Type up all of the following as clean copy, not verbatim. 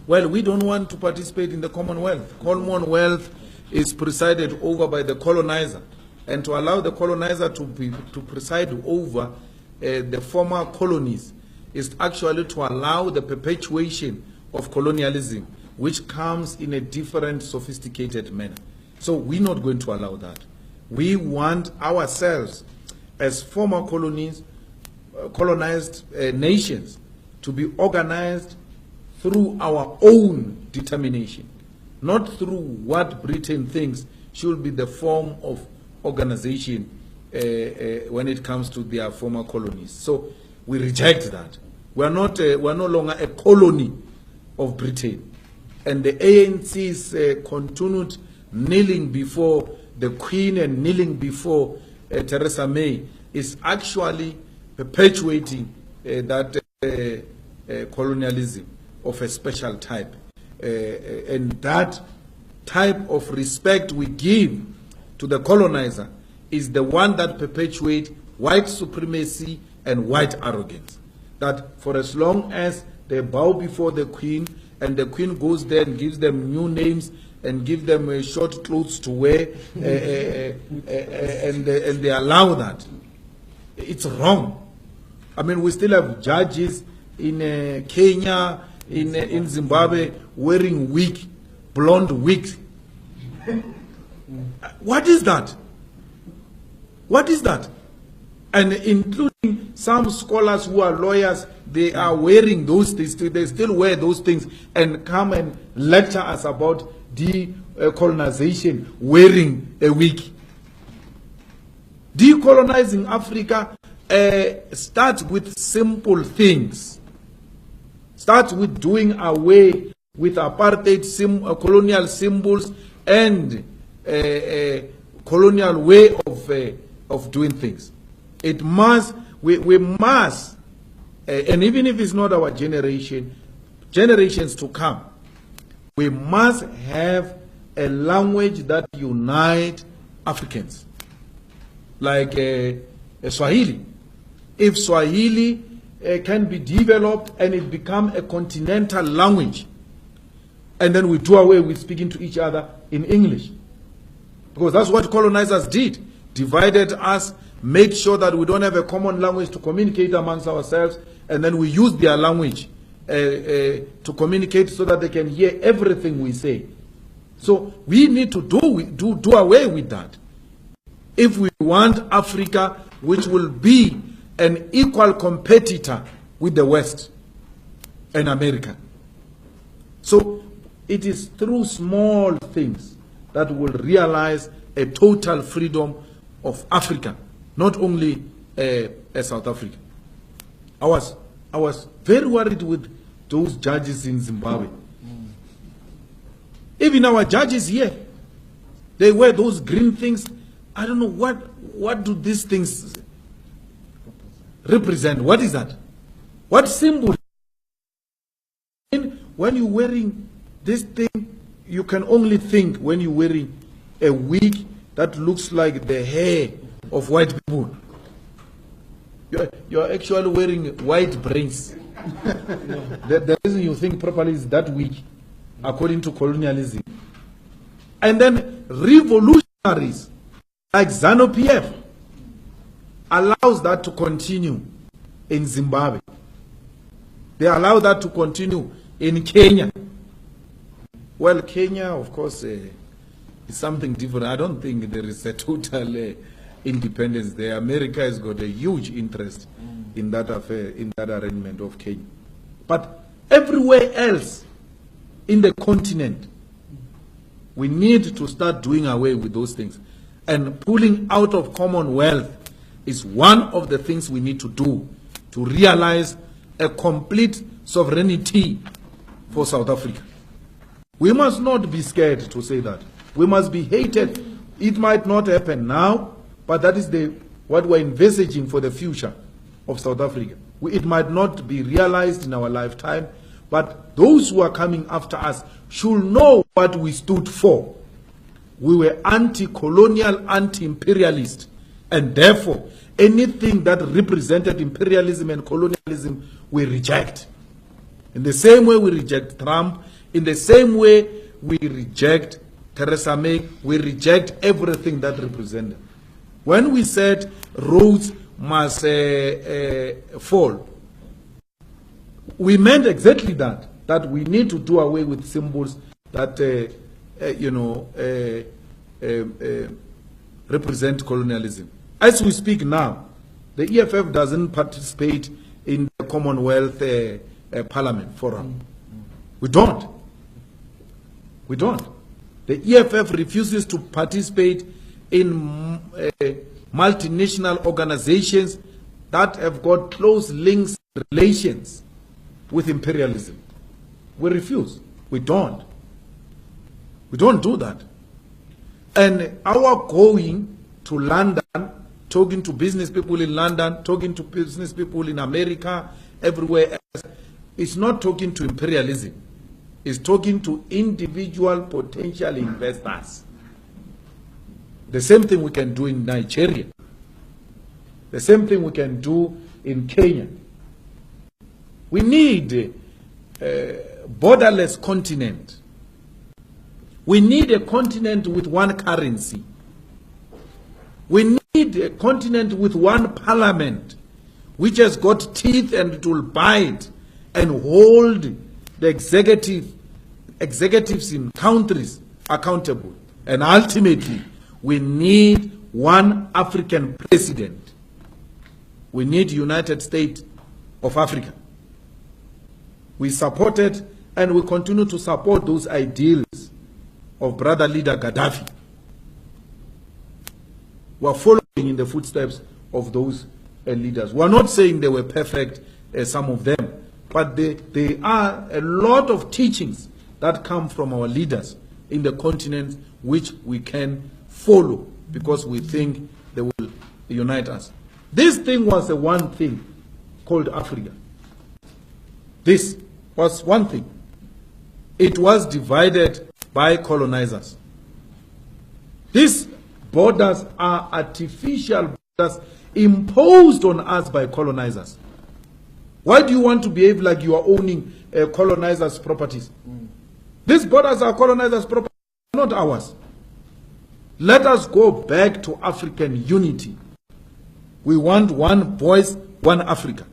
Well, we don't want to participate in the Commonwealth. Commonwealth is presided over by the colonizer. And to allow the colonizer to preside over the former colonies is actually to allow the perpetuation of colonialism, which comes in a different, sophisticated manner. So we're not going to allow that. We want ourselves, as former colonies, colonized nations, to be organized through our own determination, not through what Britain thinks should be the form of organization when it comes to their former colonies. So we reject that. We're no longer a colony of Britain. And the ANC's continued kneeling before the Queen and kneeling before Theresa May is actually perpetuating that colonialism of a special type. And that type of respect we give to the colonizer is the one that perpetuates white supremacy and white arrogance. That for as long as they bow before the Queen and the Queen goes there and gives them new names and give them short clothes to wear and they allow that, it's wrong. I mean, we still have judges in Kenya, in Zimbabwe, wearing wig, blonde wigs. What is that? What is that? And including some scholars who are lawyers, they are wearing those things. They still wear those things and come and lecture us about decolonization wearing a wig. Decolonizing Africa starts with simple things. Starts with doing away with apartheid, colonial symbols, and colonial way of doing things. It must, we must, and even if it's not our generation, generations to come, we must have a language that unites Africans, like Swahili. If Swahili can be developed and it become a continental language, and then we do away with speaking to each other in English. Because that's what colonizers did. Divided us, made sure that we don't have a common language to communicate amongst ourselves, and then we use their language to communicate so that they can hear everything we say. So we need to do away with that. If we want Africa, which will be an equal competitor with the West and America. So it is through small things that will realize a total freedom of Africa, not only South Africa. I was very worried with those judges in Zimbabwe. Even our judges here, they wear those green things. I don't know what do these things represent. What is that? What symbol? When you're wearing this thing, you can only think when you're wearing a wig that looks like the hair of white people. You're actually wearing white brains. The reason you think properly is that wig, according to colonialism. And then revolutionaries like ZANU-PF allows that to continue in Zimbabwe. They allow that to continue in Kenya. Well, Kenya, of course, is something different. I don't think there is a total independence there. America has got a huge interest in that affair, in that arrangement of Kenya. But everywhere else in the continent, we need to start doing away with those things. And pulling out of Commonwealth is one of the things we need to do to realize a complete sovereignty for South Africa. We must not be scared to say that. We must be hated. It might not happen now, but that is what we're envisaging for the future of South Africa. It might not be realized in our lifetime, but those who are coming after us should know what we stood for. We were anti-colonial, anti-imperialist, and therefore anything that represented imperialism and colonialism we reject. In the same way we reject Trump, in the same way we reject Theresa May, we reject everything that represented. When we said roads must fall, we meant exactly that we need to do away with symbols that, represent colonialism. As we speak now, the EFF doesn't participate in the Commonwealth Parliament Forum. We don't. We don't. The EFF refuses to participate in multinational organizations that have got close links, relations with imperialism. We refuse. We don't. We don't do that. And our going to London, talking to business people in London, talking to business people in America, everywhere else, it's not talking to imperialism. It's talking to individual potential investors. The same thing we can do in Nigeria. The same thing we can do in Kenya. We need a borderless continent. We need a continent with one currency. We need a continent with one parliament, which has got teeth and it will bite and hold the executives in countries accountable. And ultimately, we need one African president. We need United States of Africa. We supported and we continue to support those ideals of brother leader Gaddafi. We are following in the footsteps of those leaders. We are not saying they were perfect, some of them, but there are a lot of teachings that come from our leaders in the continent which we can follow because we think they will unite us. This thing was the one thing called Africa. This was one thing. It was divided by colonizers. These borders are artificial borders imposed on us by colonizers. Why do you want to behave like you are owning colonizers' properties? These borders are colonizers' properties, not ours. Let us go back to African unity. We want one voice, one Africa.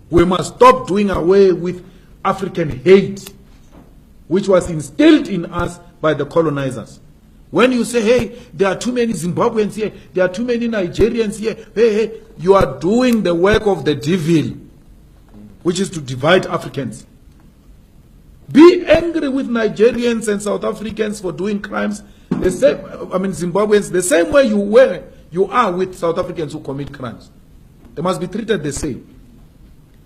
We must stop doing away with African hate, which was instilled in us by the colonizers. When you say, hey, there are too many Zimbabweans here, there are too many Nigerians here, hey, you are doing the work of the devil, which is to divide Africans. Be angry with Nigerians and South Africans for doing crimes, the same, Zimbabweans, the same way you are with South Africans who commit crimes. They must be treated the same.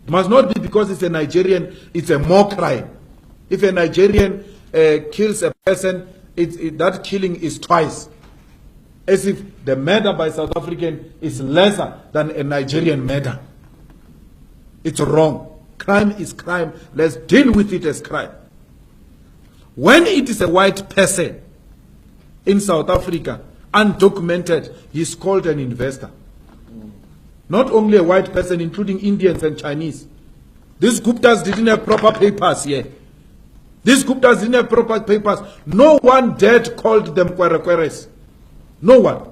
It must not be because it's a Nigerian, it's a more crime. If a Nigerian kills a person, that killing is twice. As if the murder by South African is lesser than a Nigerian murder. It's wrong. Crime is crime. Let's deal with it as crime. When it is a white person in South Africa, undocumented, he's called an investor. Not only a white person, including Indians and Chinese. These Guptas didn't have proper papers here. These Guptas didn't have proper papers. No one dared called them Kwerekweres. No one.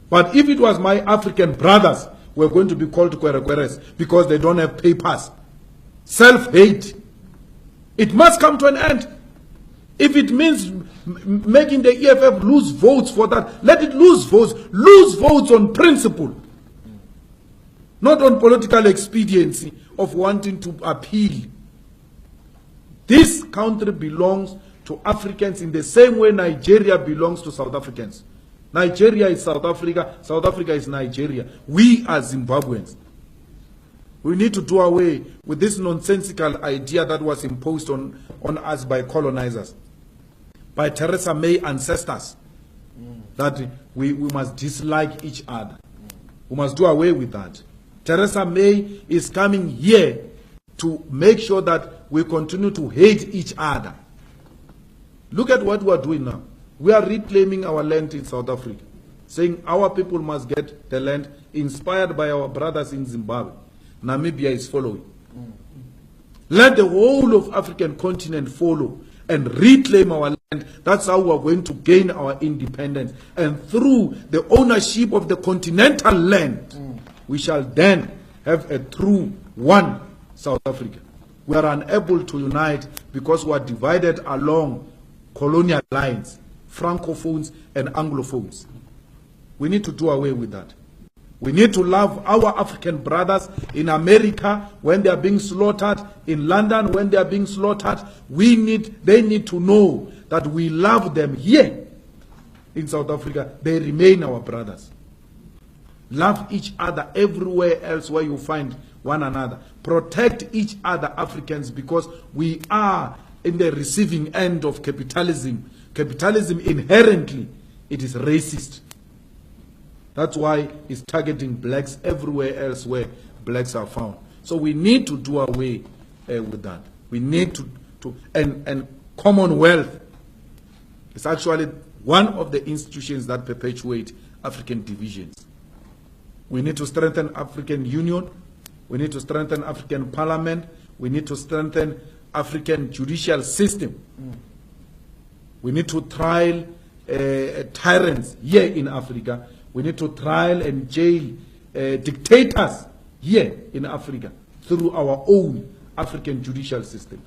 But if it was my African brothers, we're going to be called Kwerekweres because they don't have papers. Self-hate. It must come to an end. If it means making the EFF lose votes for that, let it lose votes. Lose votes on principle. Not on political expediency of wanting to appeal. This country belongs to Africans in the same way Nigeria belongs to South Africans. Nigeria is South Africa, South Africa is Nigeria. We are Zimbabweans. We need to do away with this nonsensical idea that was imposed on us by colonizers, by Theresa May ancestors, that we must dislike each other. We must do away with that. Theresa May is coming here to make sure that we continue to hate each other. Look at what we are doing now. We are reclaiming our land in South Africa, saying our people must get the land inspired by our brothers in Zimbabwe. Namibia is following. Let the whole of African continent follow and reclaim our land. That's how we are going to gain our independence. And through the ownership of the continental land, we shall then have a true one South Africa. We are unable to unite because we are divided along colonial lines, Francophones and Anglophones. We need to do away with that. We need to love our African brothers in America when they are being slaughtered, in London when they are being slaughtered. They need to know that we love them here in South Africa. They remain our brothers. Love each other everywhere else where you find one another. Protect each other, Africans, because we are in the receiving end of capitalism. Capitalism inherently, it is racist. That's why it's targeting blacks everywhere else where blacks are found. So we need to do away with that. We need and Commonwealth is actually one of the institutions that perpetuate African divisions. We need to strengthen African Union. We need to strengthen African Parliament. We need to strengthen African judicial system. We need to trial tyrants here in Africa. We need to trial and jail dictators here in Africa through our own African judicial system.